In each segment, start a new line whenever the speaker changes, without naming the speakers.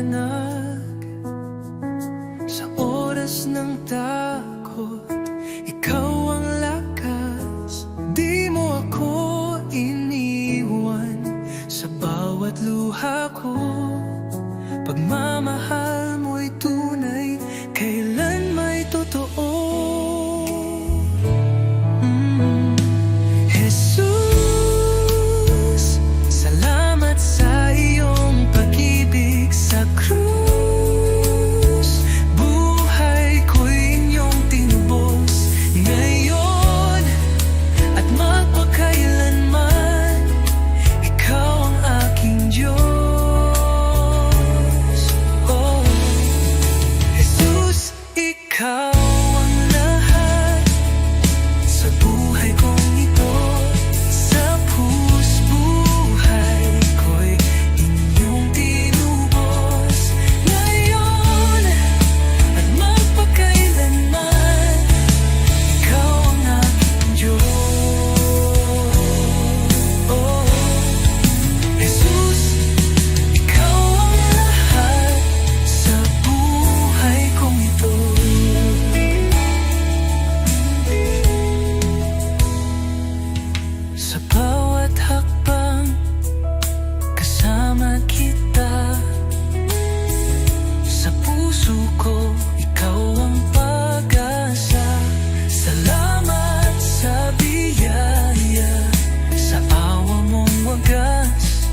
liwanag sa oras ng takot. Ikaw ang lakas, di mo ako iniwan sa bawat luha ko. Pagmamahal mo'y tunay, kailan may totoo. Jesus, salamat sa iyong pag-ibig sa krus. Buhay ko'y inyong tinubos ngayon at magpakailanman. Ikaw ang aking Diyos. Oh, Jesus, ikaw ang lahat sa buhay kong ito. Sa buhay ko'y inyong tinubos ngayon at magpakailanman. Ikaw ang aking Diyos. Oh, Jesus, ikaw ang lahat sa buhay kong ito. Sa bawat hakbang, kasama kita. Sa puso ko, ikaw ang pag-asa. Salamat sa biyaya, sa awa mong wagas.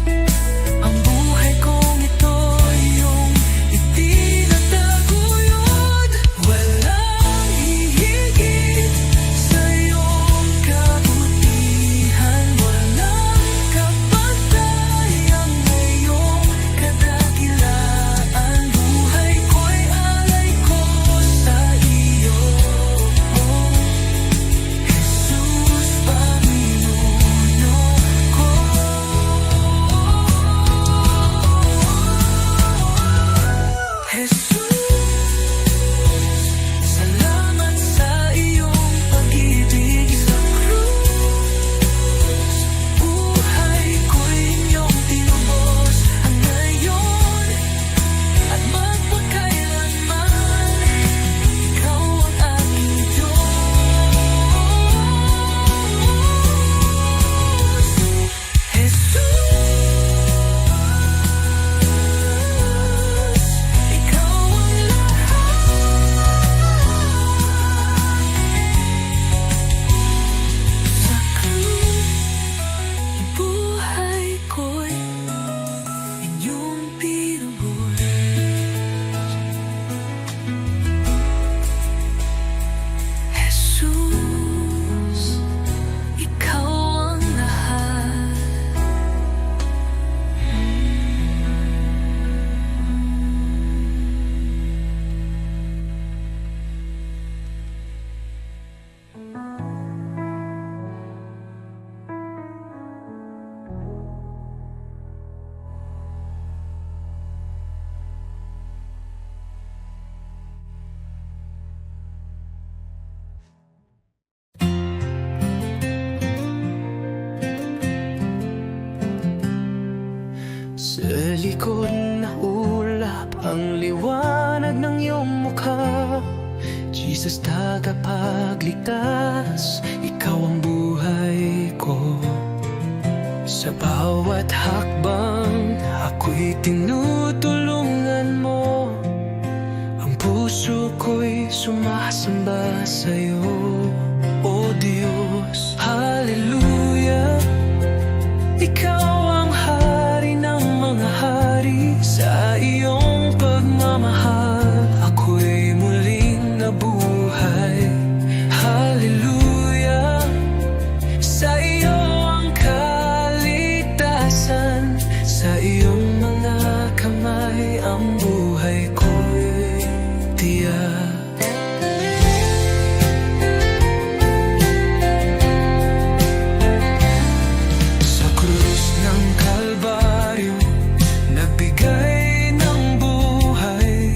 Ang buhay kong ito'y iyong itinataguyod. Walang hihigit sa iyong kabutihan. Walang kapantayang ngayong kadakilaan. Buhay ko'y alay ko sa iyo. Oh, Jesus, Panginoon ko. Jesus, salamat sa iyong pag-ibig sa krus. Buhay ko'y inyong tinubos ngayon at magpakailanman. Ikaw ang aking Diyos. Jesus, ikaw ang lahat sa krus. Buhay ko'y inyong tinubos. Jesus, ikaw ang lahat. Sa likod na ulap ang liwanag ng iyong mukha. Jesus, tagapagligtas, ikaw ang buhay ko. Sa bawat hakbang, ako'y tinutulungan mo. Ang puso ko'y sumasamba sa'yo, O Diyos. Hallelujah, ikaw ang hari ng mga hari. Sa iyong pagmamahal, ako'y muling nabuhay. Hallelujah, sa iyo ang kaligtasan. Sa iyong mga kamay ang buhay ko'y tiyak. Sa krus ng Kalbaryo, nagbigay ng buhay.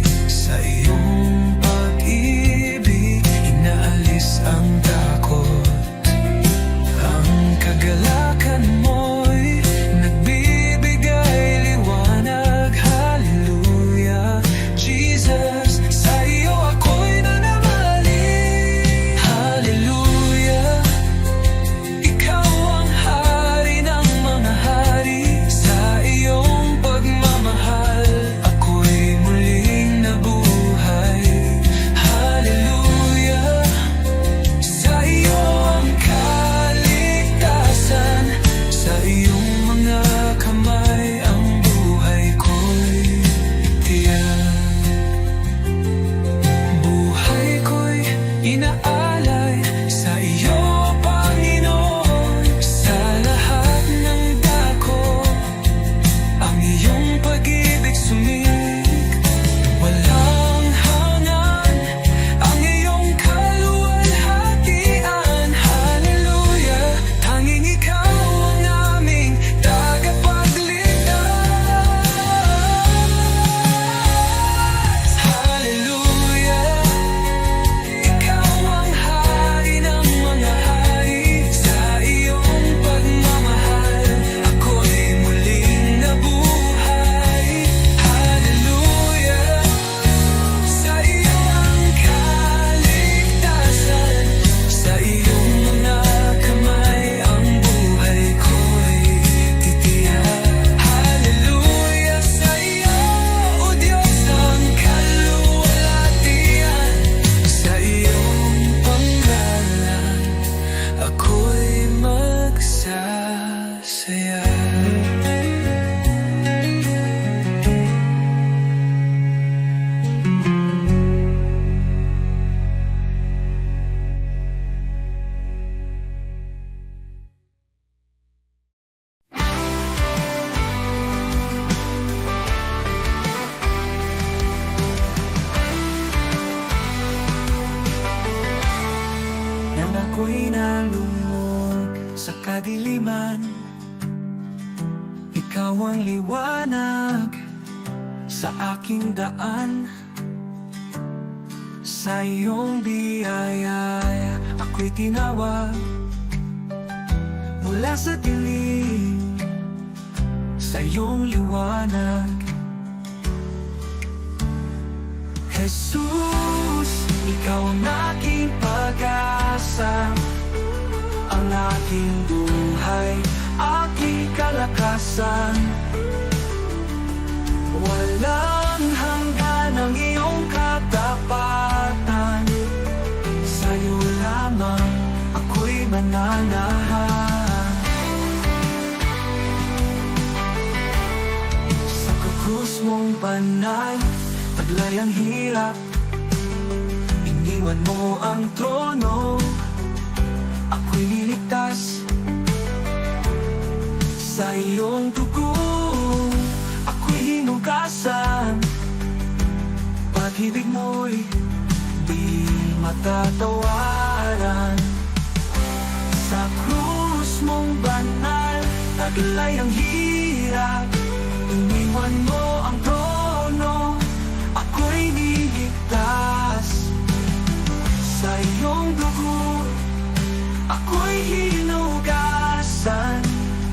ang liwanag sa aking daan. Sa iyong biyaya ako'y tinawag mula sa dilim, sa iyong liwanag. Jesus, ikaw ang aking pag-asa, ang aking buhay, aking kalakasan. Walang hanggan ang iyong katapatan, sa'yo lamang ako'y mananahan. Sa krus mong banal, taglay ang hirap, iniwan mo ang trono, ako'y niligtas. Sa iyong dugo, ako'y hinugasan. Pag-ibig mo'y di matatawaran. Sa krus mong banal, taglay ang hirap, iniwan mo ang trono, ako'y niligtas. Sa iyong dugo, ako'y hinugasan.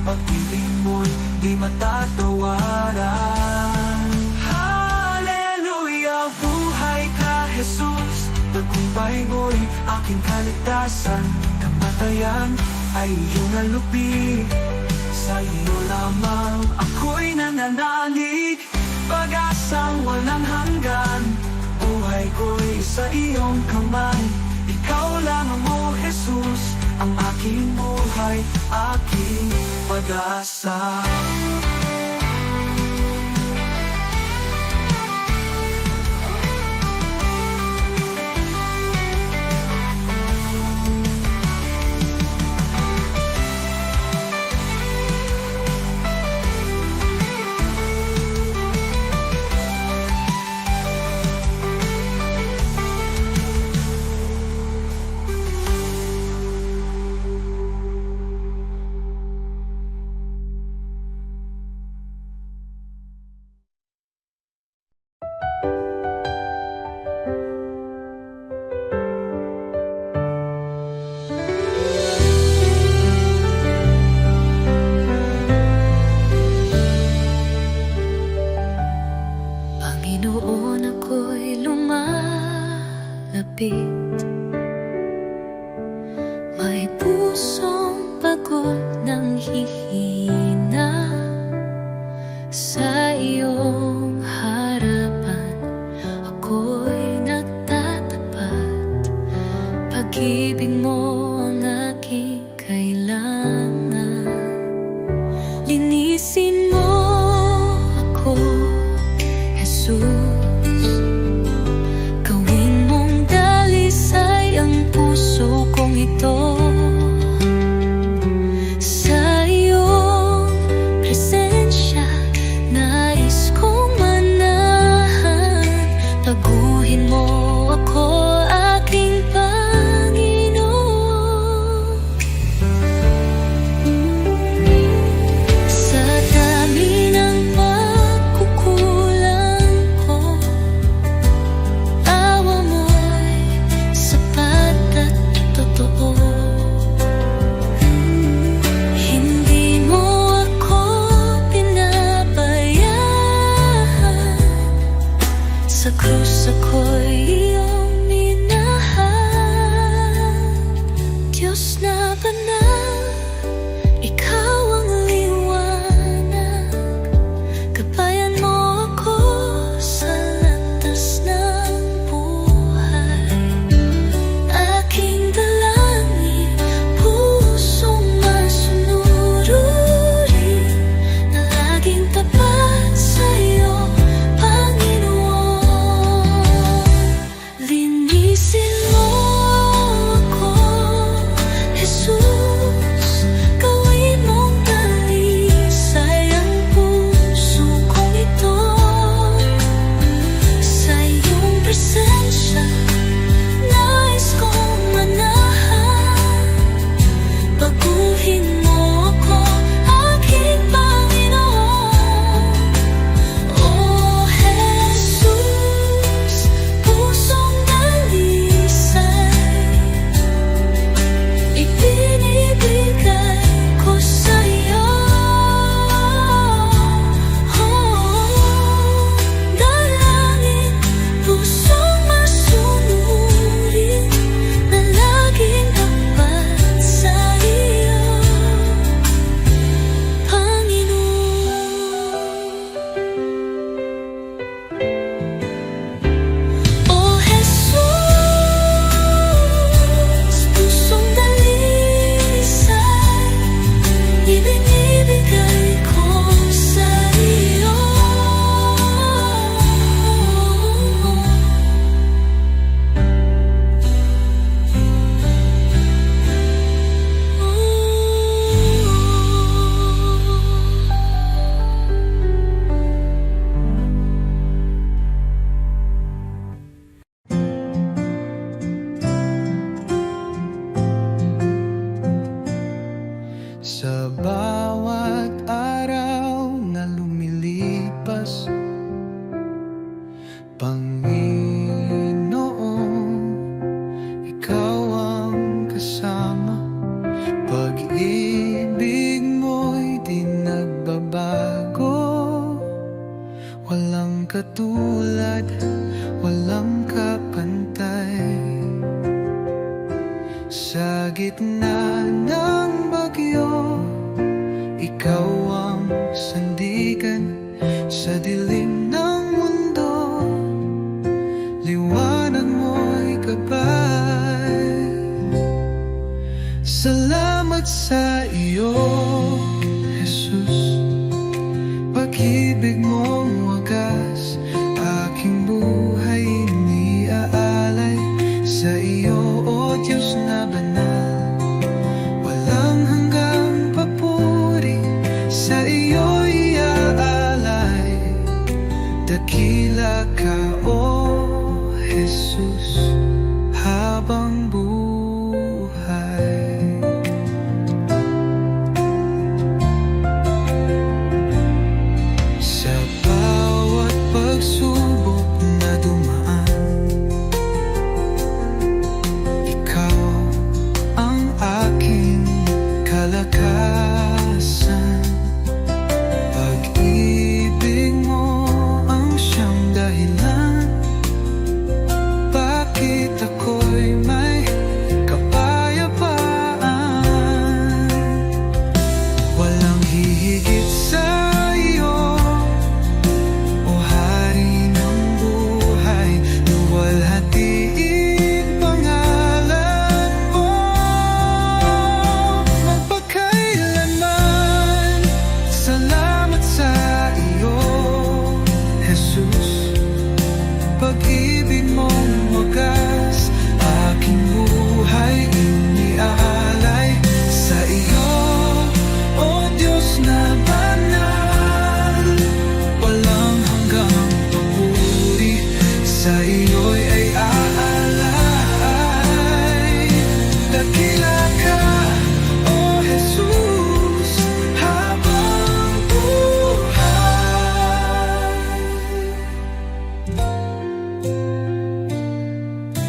Pag-ibig mo'y di matatawaran. Hallelujah, buhay ka, Jesus. Tagumpay mo'y aking kaligtasan. Kamatayan ay iyong nalupi, sa iyo lamang ako'y nananalig. Pag-asang walang hanggan, buhay ko'y sa iyong kamay. Ikaw lamang, O Jesus, ang aking buhay, aking pag-asa.
Panginoon, ako'y lumalapit, may pusong pagod ng hihina. Sa iyong harapan ako'y nagtatapat, pag-ibig mo ang aking kailangan. Linisin mo ako, Jesus, gawin mong dalisay ang puso kong ito. Sa iyong presensya, nais kong manahan. Taguhin mo ako, aking Panginoon. Sa dami ng pagkukulang ko, awa mo'y sapat at totoo. Hindi mo ako pinabayaan, sa krus ako'y iyong minahal. Diyos na banal, ikaw ang liwanag, gabayan mo ako sa landas ng buhay. Aking dalangin, pusong masunuri, na laging tapat sa iyo, Panginoon.
Panginoon, ikaw ang kasama. Pag-ibig mo'y di nagbabago. Walang katulad, walang kapantay. Sa gitna ng bagyo, ikaw ang sandigan. Sa dilim ng mundo, liwanag mo'y gabay. Salamat sa iyo, Jesus. Pag-ibig mong wagas, aking buhay iniaalay. Sa iyo, O Diyos na banal, walang hanggang papuri. Sa iyo iaalay, dakila ka, O Jesus, habang buhay. Sa bawat pagsubok na dumaan, ikaw ang aking kalakasan. Pag-ibig mo ang siyang dahilan, bakit ako'y may kapayapaan. Walang hihigit sa iyo, O Hari ng buhay. Luwalhatiin pangalan mo magpakailanman. Salamat sa iyo, Jesus. Pag-ibig mong wagas, aking buhay iniaalay. Sa iyo, O Diyos na banal, walang hanggang papuri. Sa iyo'y ay aalay. Dakila ka, O Jesus, habang buhay.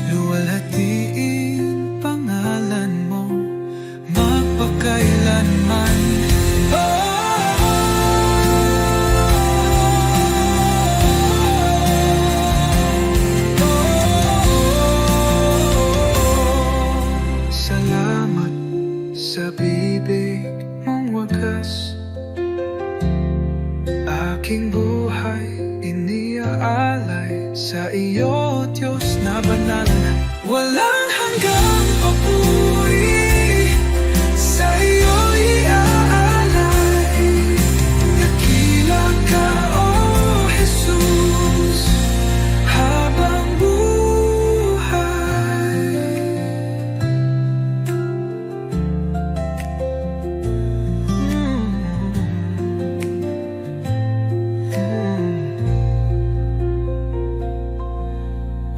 Luwalhatiin pangalan mo magpakailanman. Salamat sa bibig mong wagas, aking buhay iniaalay. Sa iyo, Diyos na banal, walang hanggang papuri. Sa iyo iaalay, dakila ka, O Jesus, habang buhay.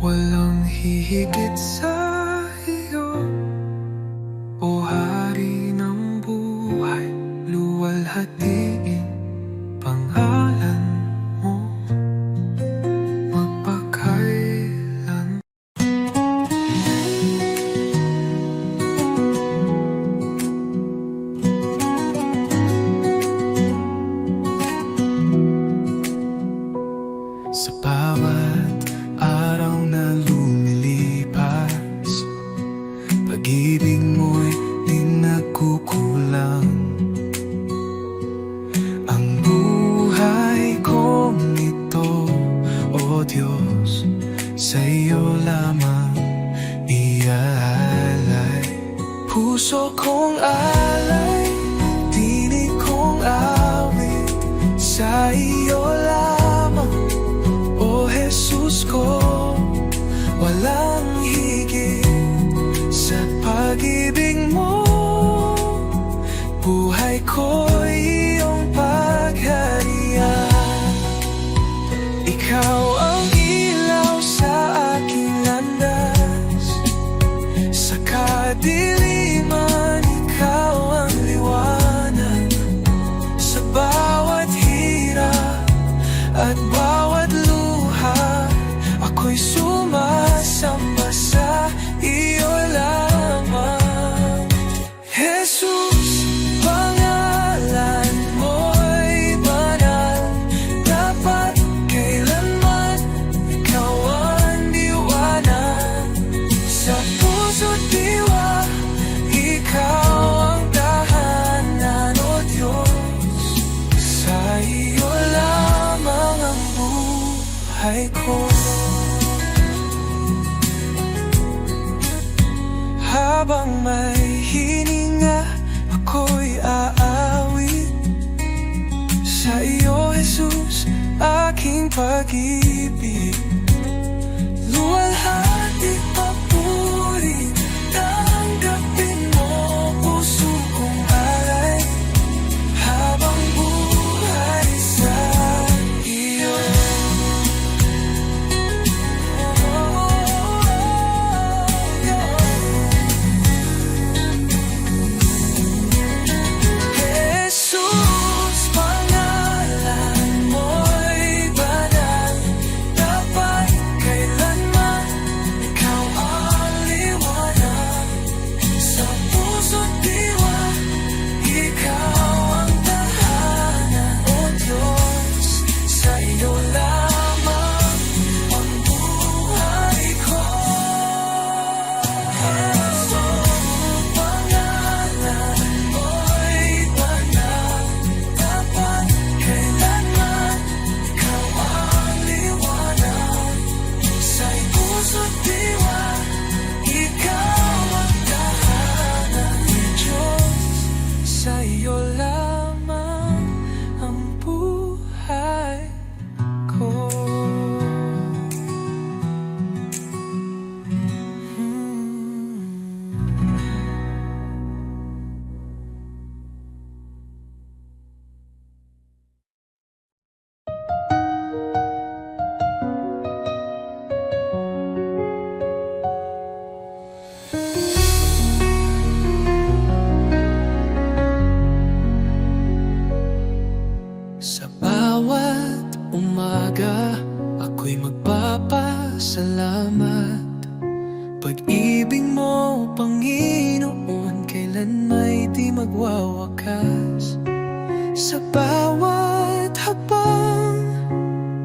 Walang hihigit sa iyo, O Hari ng buhay. Luwalhatiin pangalan mo magpakailan. Sa bawat araw na lumilipas, pag-ibig mo'y di nagkukulang. Ang buhay kong ito, O Diyos, sa iyo lamang iaalay. Puso kong alay, tinig kong awit, sa iyo lamang, O Jesus ko. Walang higit sa pag-ibig mo, buhay ko'y iyong pagharian. Ikaw ang ilaw sa aking landas, sa kadiliman ikaw ang liwanag. Sa bawat hirap at bawat luha, ako'y sumasamba sa iyo lamang. Jesus, pangalan mo'y banal, dapat kailanman ikaw ang liwanag. Sa puso't diwa, ikaw ang tahanan, O Diyos. Sa iyo lamang ang buhay ko. Habang may hininga, ako'y aawit sa iyo, Jesus, aking pag-ibig. Luwalhati papuri, tanggapin mo puso kong alay, habang buhay sa iyo. Jesus, pangalan mo'y banal, dapat kailanman ikaw ang liwanag. Sa puso't diwa, ikaw ang tahanan, O Diyos. Sa iyo lamang ang buhay ko. Jesus, pangalan mo'y banal, dapat kailanman ikaw ang liwanag. Sa puso't diwa, ikaw ang tahanan, O Diyos. Sa iyo lamang ang buhay ko. Sa bawat umaga, ako'y magpapasalamat. Pag-ibig mo, Panginoon, kailan may di magwawakas. Sa bawat hakbang,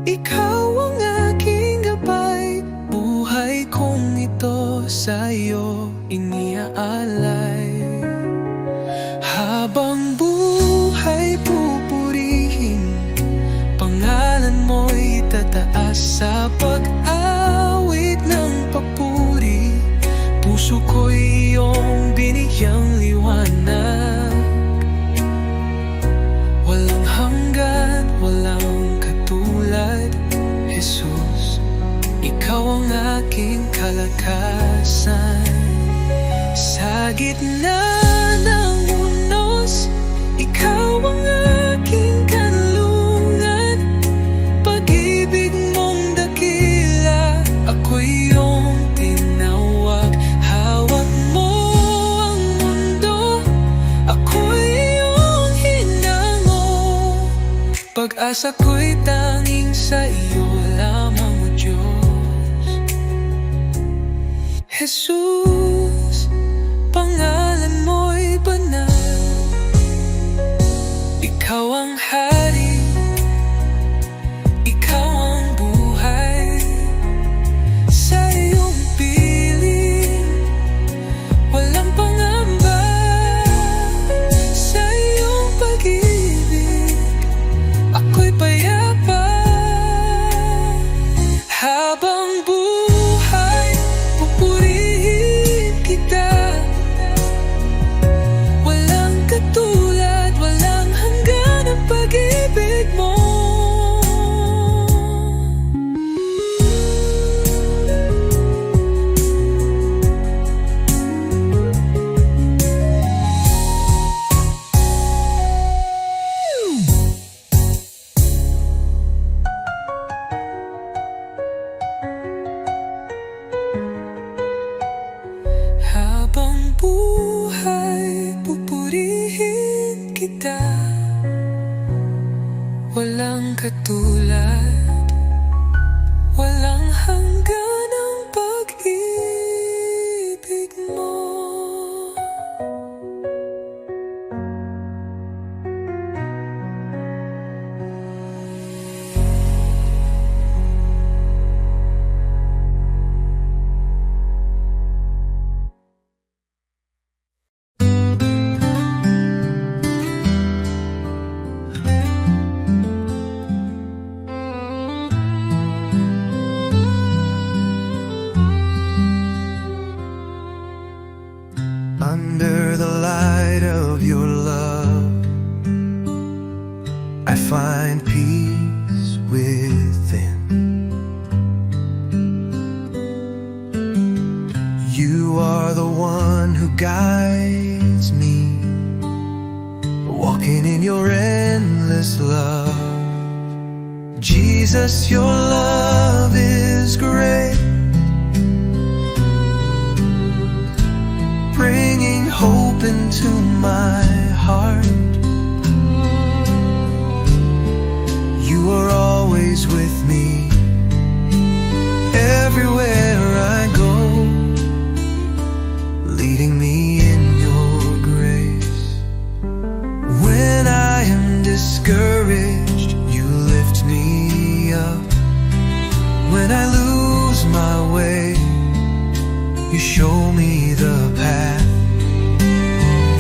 ikaw ang aking gabay. Buhay kong ito sa'yo iniaalay. Habang buhay pupurihin, pangalan mo'y tataas. Sa pag-awit ng papuri, puso ko'y iyong binigyang liwanag. Walang hanggan, walang katulad, Jesus. Ikaw ang aking kalakasan. Sa gitna ng unos, ikaw ang aking kanlungan. Pag-ibig mong dakila, ako'y iyong tinawag. Hawak mo ang mundo, ako'y iyong hinango. Pag-asa ko'y tanging sa iyo lamang, O Diyos. Jesus, pangalan mo'y banal, ikaw ang hari, ikaw ang buhay. Sa iyong piling, walang pangamba. Sa iyong pag-ibig, ako'y payapa.
guides me, walking in your endless love. Jesus, your love is great, bringing hope into my heart. You are always with me, everywhere I go, leading me in your grace. When I am discouraged, you lift me up. When I lose my way, you show me the path.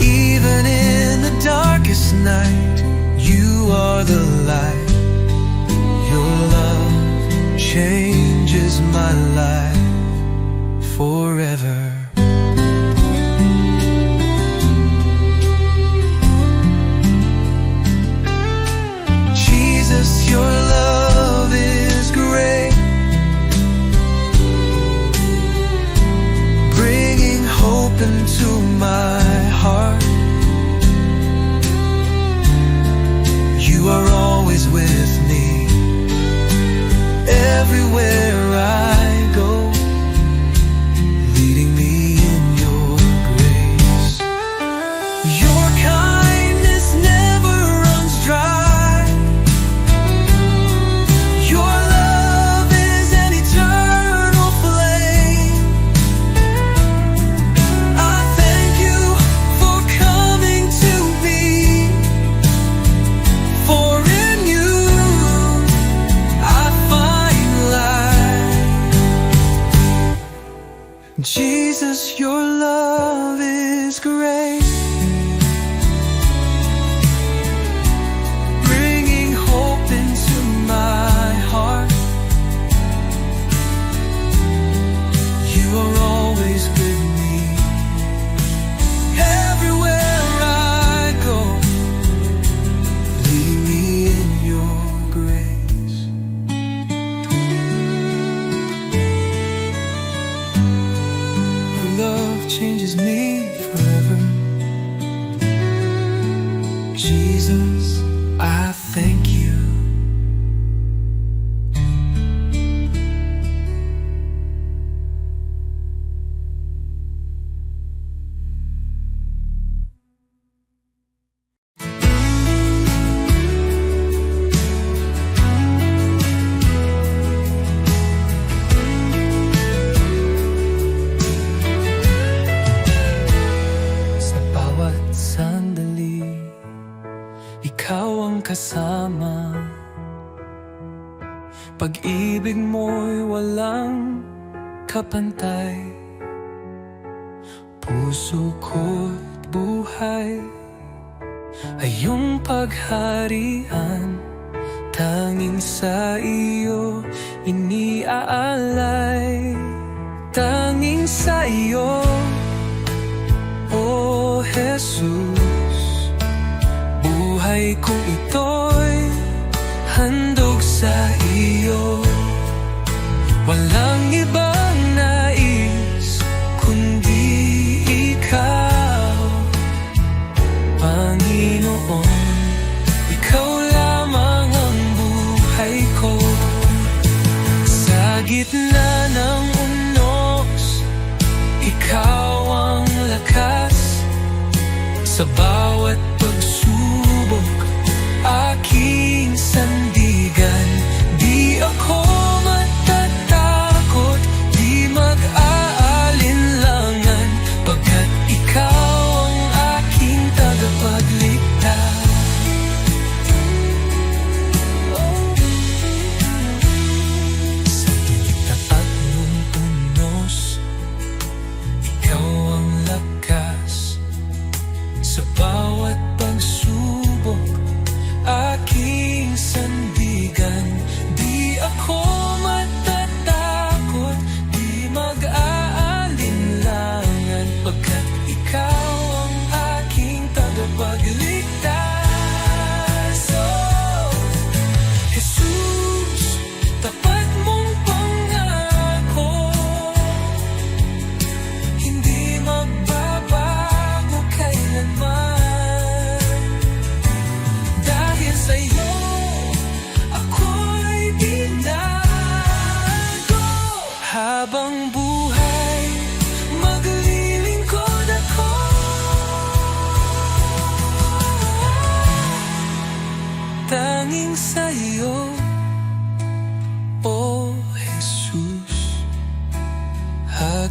Even in the darkest night, you are the light. Your love changes my life forever. Jesus, your love is great, bringing hope into my heart. You are always with me, everywhere I go, leading me in your grace. Your kindness never runs dry. Your love is an eternal flame. I thank you for coming to me, for in you I find life. Jesus, your love is great, bringing hope into my heart. You are always with me, everywhere I go, leading me in your grace. Your love changes me forever. Jesus, I thank you. Sa bawat sandali, ikaw ang kasama. Pag-ibig mo'y walang kapantay. Puso ko't buhay ay iyong pagharian. Tanging sa iyo iniaalay. Tanging sa iyo, O Jesus, buhay ko ito'y handog sa iyo. Walang ibang nais kundi ikaw, Panginoon. Ikaw lamang ang buhay ko. Sa gitna ng unos, ikaw ang lakas. Sa bawat pagsubok, aking sandigan. Di ako matatakot, di mag-aalinlangan, pagkat ikaw ang aking tagapagligtas. Sa taat ng unos, ikaw ang lakas. Sa bawat pagsubok, aking sandigan.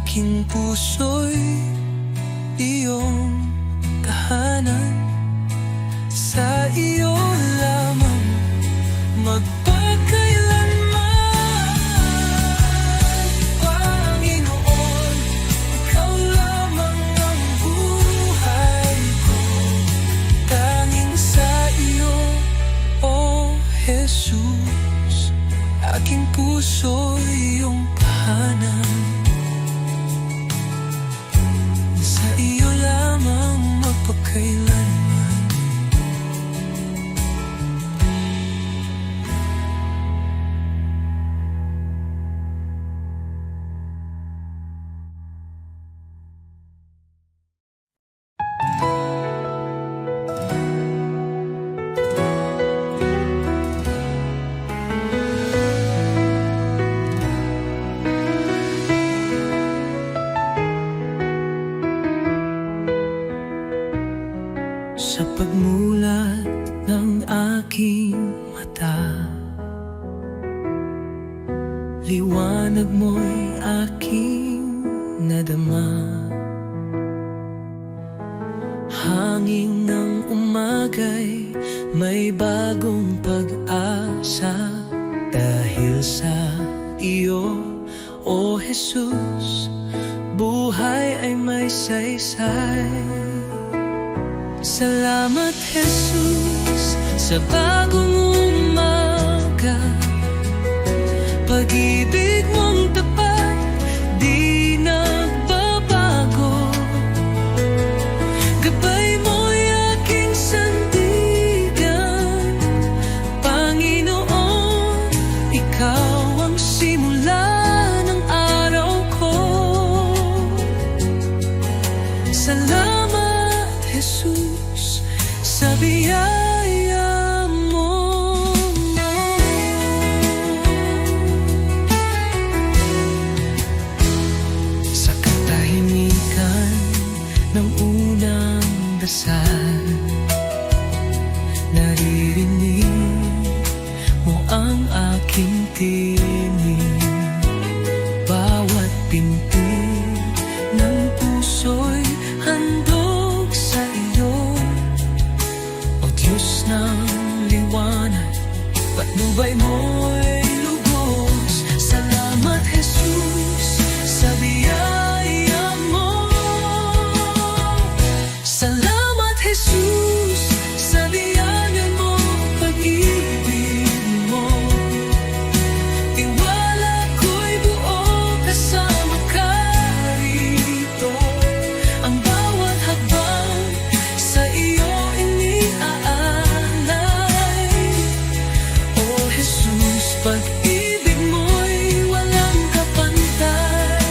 aking puso'y iyong tahanan. Sa iyo lamang magpakailanman, Panginoon. Ikaw lamang ang buhay ko, tanging sa iyo, O Jesus. Aking puso'y iyong tahanan. Sa iyo lamang magpakailanman. Sa pagmulat ng aking mata, liwanag mo'y aking nadama. Hangin ng umaga'y may bagong pag-asa. Dahil sa iyo, O Jesus, buhay ay may saysay. Salamat, Jesus, sa bagong umaga. Pag-ibig mong tapat, di nagbabago. Gabay mo'y aking sandigan. Panginoon, ikaw ang simula ng araw ko. Salamat, Jesus, sa biyaya mo. Sa katahimikan ng unang dasal, naririnig mo ang aking tinig. Bawat pinti ng puso'y handog sa iyo, O Diyos ng liwanag, patnubay mo'y lubos. Salamat, Jesus, sa biyaya mo. Salamat, Jesus, sa biyaya mo, pag-ibig mo. Tiwala ko'y buo kasama ka rito. Ang bawat hakbang sa iyo iniaalay. O Jesus, pag-ibig mo'y walang kapantay.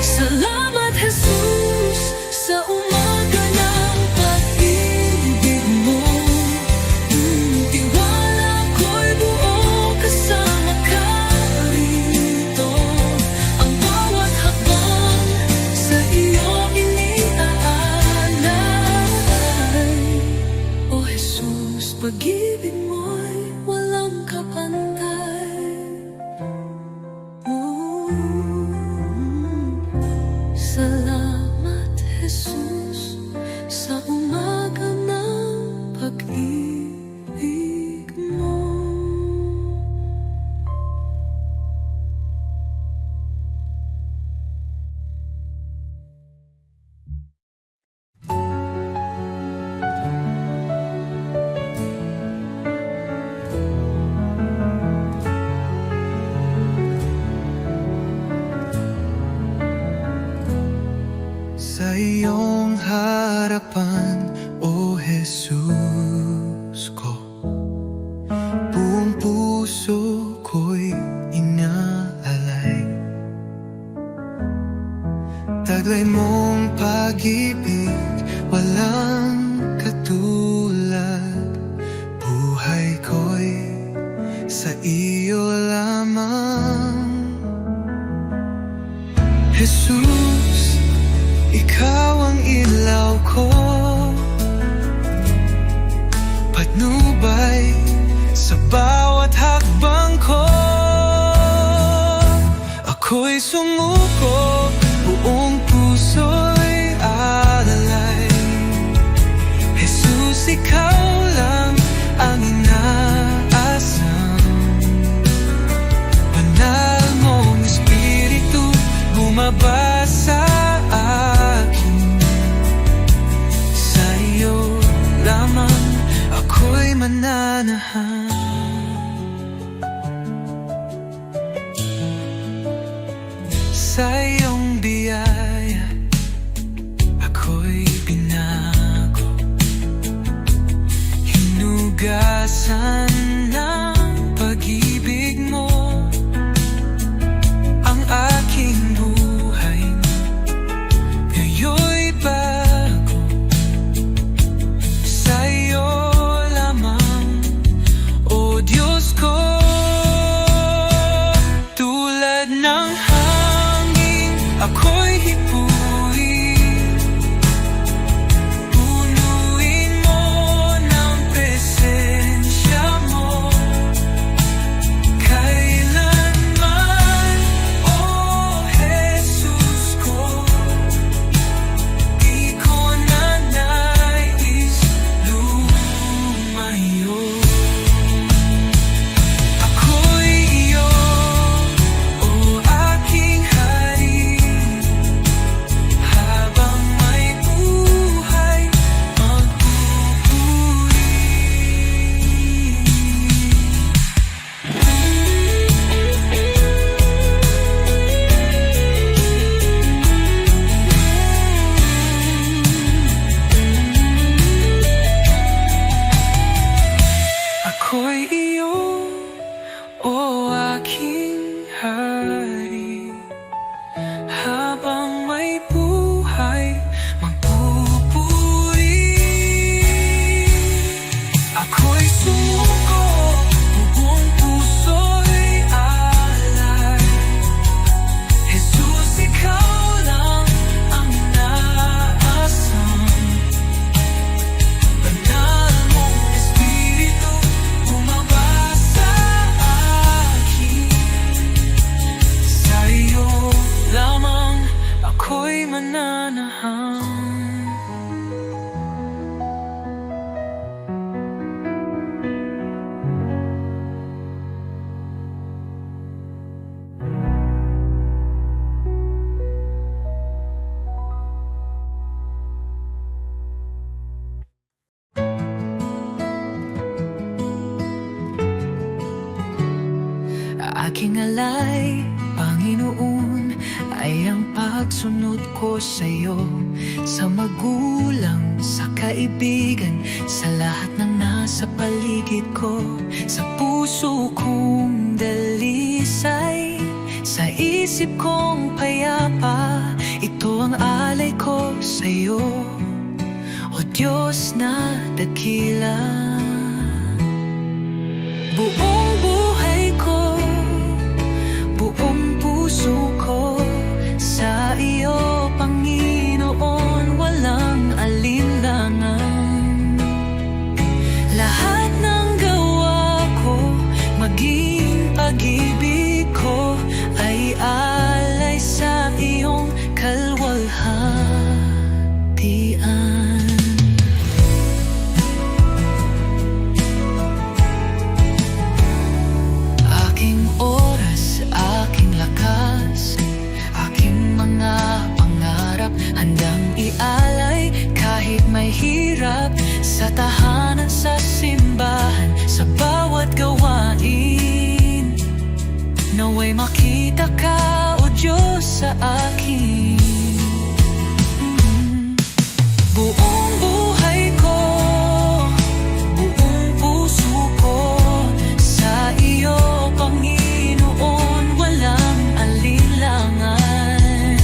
Salamat, Jesus, sa umaga ng pag-ibig mo. Tiwala ko'y buo kasama ka rito. Ang bawat hakbang sa iyo iniaalay. O Jesus, pag-ibig mo'y walang kapantay. Salamat, Jesus, sa umaga ng pag-ibig mo.
Sa iyong harapan, O Jesus ko, buong puso ko'y inaalay. Taglay mong pag-ibig, walang katulad. Buhay ko'y sa iyo lamang. Jesus, ikaw ang ilaw ko, patnubay sa bawat hakbang ko. Ako'y sumuko, buong puso'y alalay. Jesus, ikaw lang ang inaasam. Banal mong Espiritu bumaba sa akin. Sa iyo lamang ako'y mananahan. Sa iyong biyaya ako'y binago, hinugasan ng pag-ibig mo ang aking buhay. Ngayon'y bago, sa iyo lamang, o Diyos ko. Tulad ng hangin ako'y hipuin, punuin mo ng presensya mo. Kailanman, o Jesus ko, di ko na nais lumayo. Ako'y iyo, o aking hari, habang may buhay magpupuri. Ako'y iyo, o aking hari, habang may buhay magpupuri. Ako'y sumuko, buong puso'y alay. Jesus, ikaw lang ang inaasam. Banal mong Espiritu bumaba sa akin. Sa iyo lamang ako'y mananahan. Aking alay, Panginoon, ay ang pagsunod ko sa'yo. Sa magulang, sa kaibigan, sa lahat ng nasa paligid ko. Sa puso kong dalisay, sa isip kong payapa, ito ang alay ko sa'yo, o Diyos na dakila. Buong buhay ko, buong puso ko, sa iyo, Panginoon, walang alinlangan. Lahat ng gawa ko, maging pag-ibig ko, ay alay sa iyong kalwalhatian. Aking oras, aking lakas, aking mga pangarap, handang ialay kahit may hirap. Sa tahanan, sa simbahan, sa bawat gawain, naway makita ka, o Diyos, sa akin. Buong buhay ko, buong puso ko, sa iyo, Panginoon, walang alinlangan.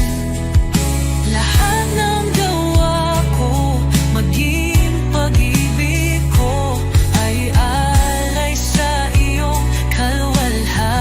Lahat ng gawa ko, maging pag-ibig ko, ay alay sa iyong kalwalhatian.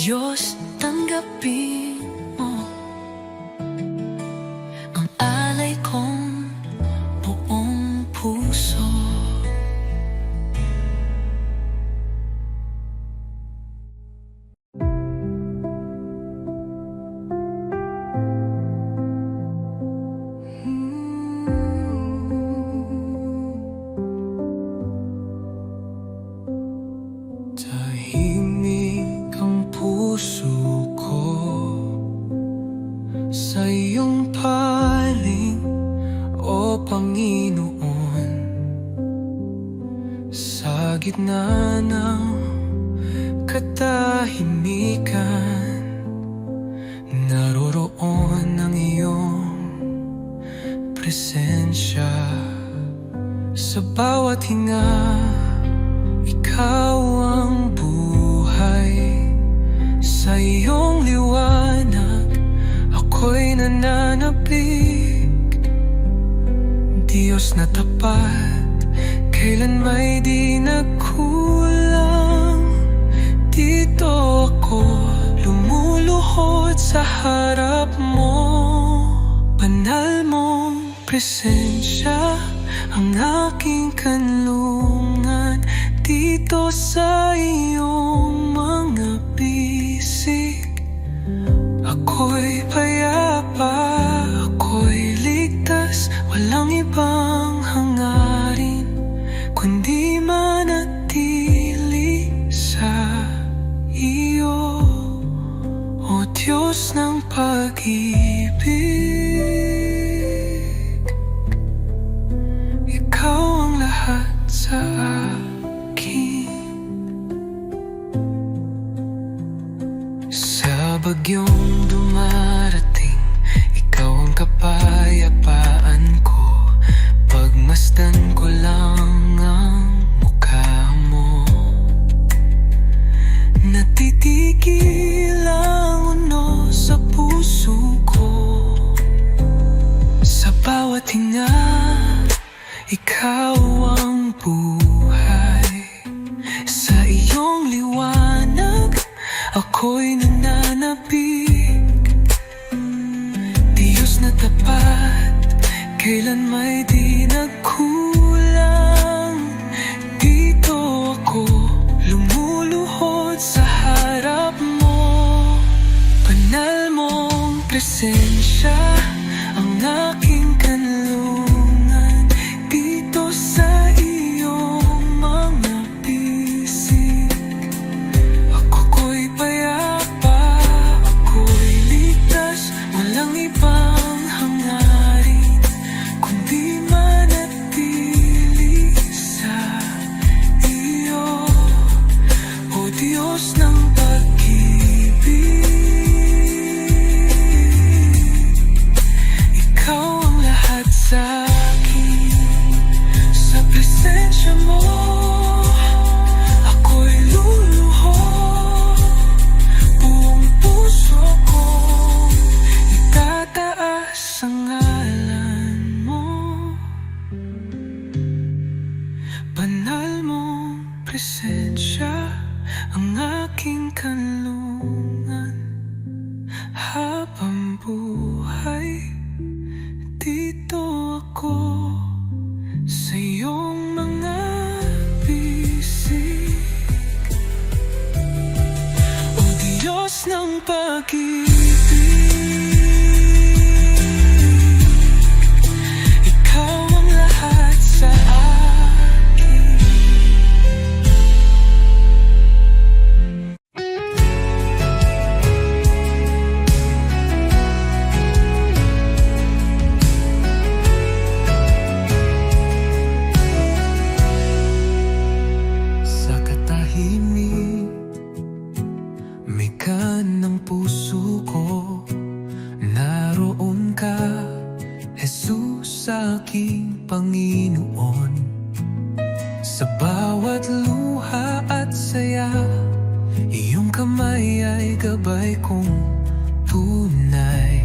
Diyos, tanggapin mo ang alay kong buong puso.
Tahimik ang puso ko sa iyong paling, o Panginoon. Sa gitna ng katahimikan, naroroon ang iyong presensya. Sa bawat hinga, ikaw ang buhay. Sa iyong liwanag, ako'y nananabik. Diyos na tapat, kailan may di nagkulang. Dito ako lumuluhod sa harap mo. Banal mong presensya ang aking kanlungan. Dito sa iyong mga bisig, ako'y payapa, ako'y ligtas. Walang ibang hangarin kundi manatili sa iyo, o Diyos ng pag-ibig. Ikaw ang lahat sa akin. Sa bagyong dumarating, ikaw ang kapayapaan ko. Pagmasdan ko lang ang mukha mo. Natitigil ang uno sa puso ko. Sa bawat hinga, ikaw ang buhay. Sa iyong liwanag, ako'y nananabik. Diyos na tapat, kailan may di nagkulang. Dito ako lumuluhod sa harap mo. Banal mong presensya ang aking kanlungan. Dito sa iyong mga bisig, ako'y payapa, ako'y ligtas. Walang ibang hangarin kundi manatili sa iyo, o Diyos ng pag-ibig. Ikaw ang lahat sa akin. Sa presensya mo, ako'y luluhod. Buong puso kong itataas ang ngalan mo. Banal mong presensya ang aking kanlungan. Habang buhay, dito ako sa iyong mga bisig, o Diyos ng pag-ibig. Ikaw ang lahat sa akin. Sa katahimik, mikan ng puso ko, naroon ka, Jesus, aking Panginoon. Sa bawat luha at saya, iyong kamay ay gabay kong tunay.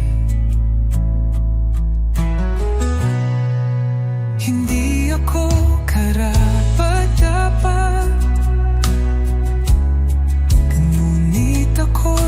Hindi ako karapat-dapat, ngunit ako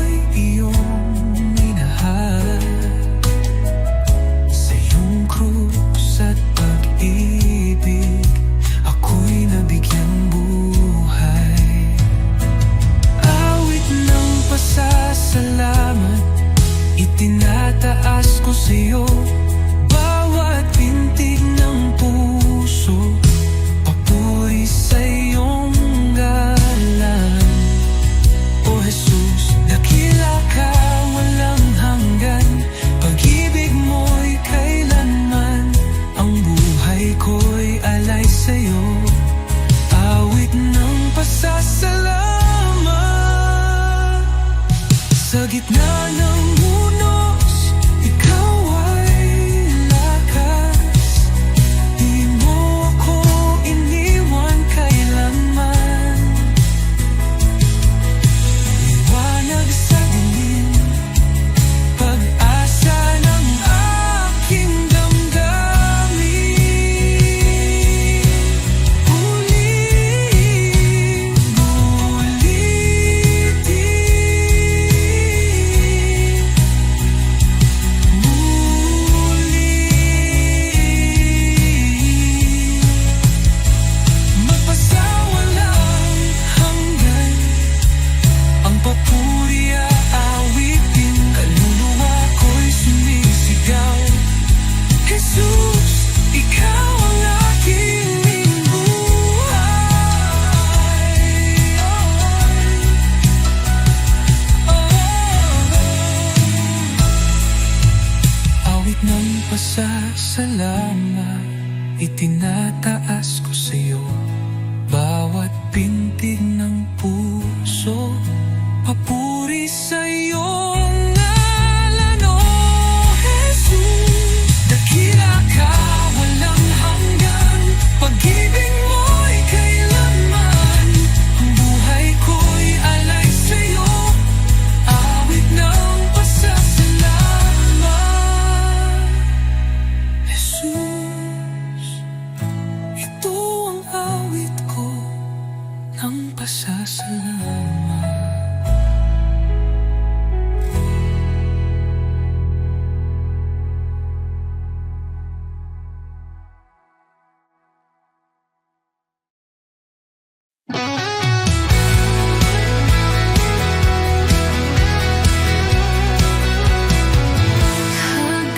pasasalamat.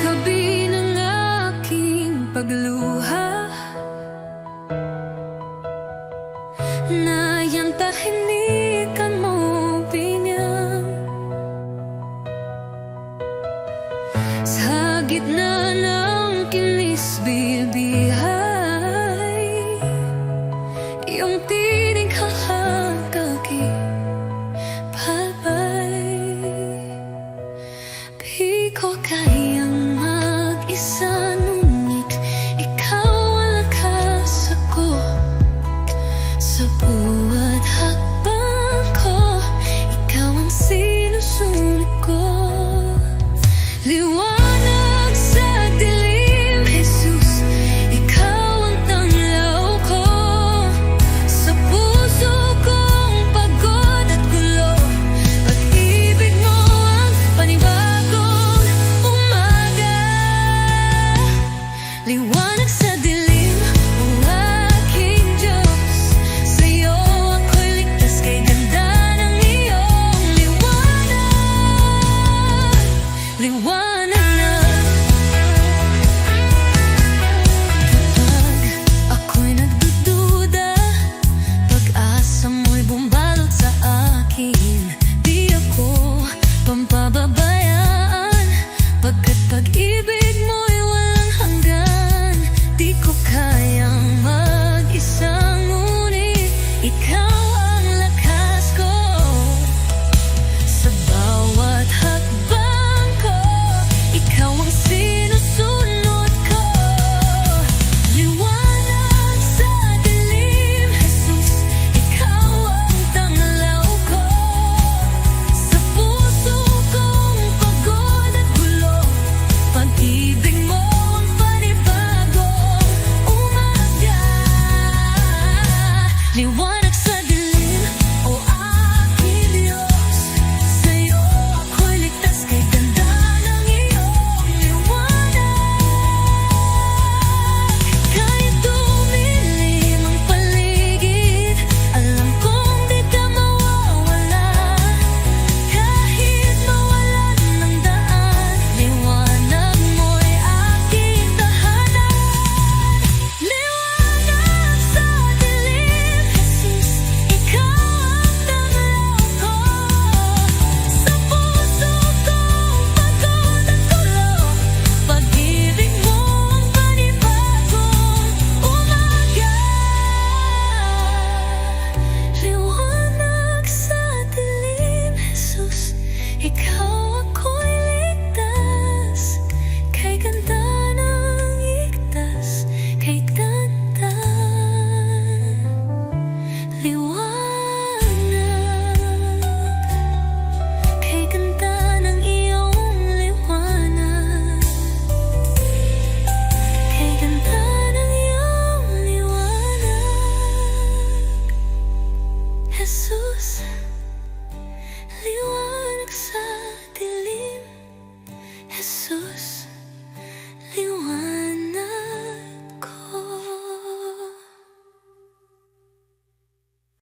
Kagabi ng aking pagluha, na iyang tahimikan mo pinang sa gitna ng kinis-bilbihay, iyong tinig kakakipalpay. Di ko kayang mag-isa, ngunit ikaw ang lakas ako. Sa buhat hakbang ko, ikaw ang sinusunod ko. Liwanag sa dilim, Jesus, ikaw ang tanglaw ko. Sa puso kong pagod at gulo, pag-ibig mo ang panibagong umaga. Liwanag sa dilim, o aking Diyos, sa'yo ako'y ligtas kay ganda ng iyong liwanag. Liwanag na. Kapag ako'y nagdududa, pag-asa mo'y bumalot sa akin. Di ako pampababayaan, pagkat pag-ibig mo'y walang hanggan. Di ko kayang mag-isa, ngunit ikaw ang lakas ko. Sa bawat hakbang ko, ikaw ang sinusunod ko. Liwanag sa dilim, Jesus, ikaw ang tanglaw ko. Sa puso kong pagod at gulo, pag-ibig mo ang panibagong umaga. Liwanag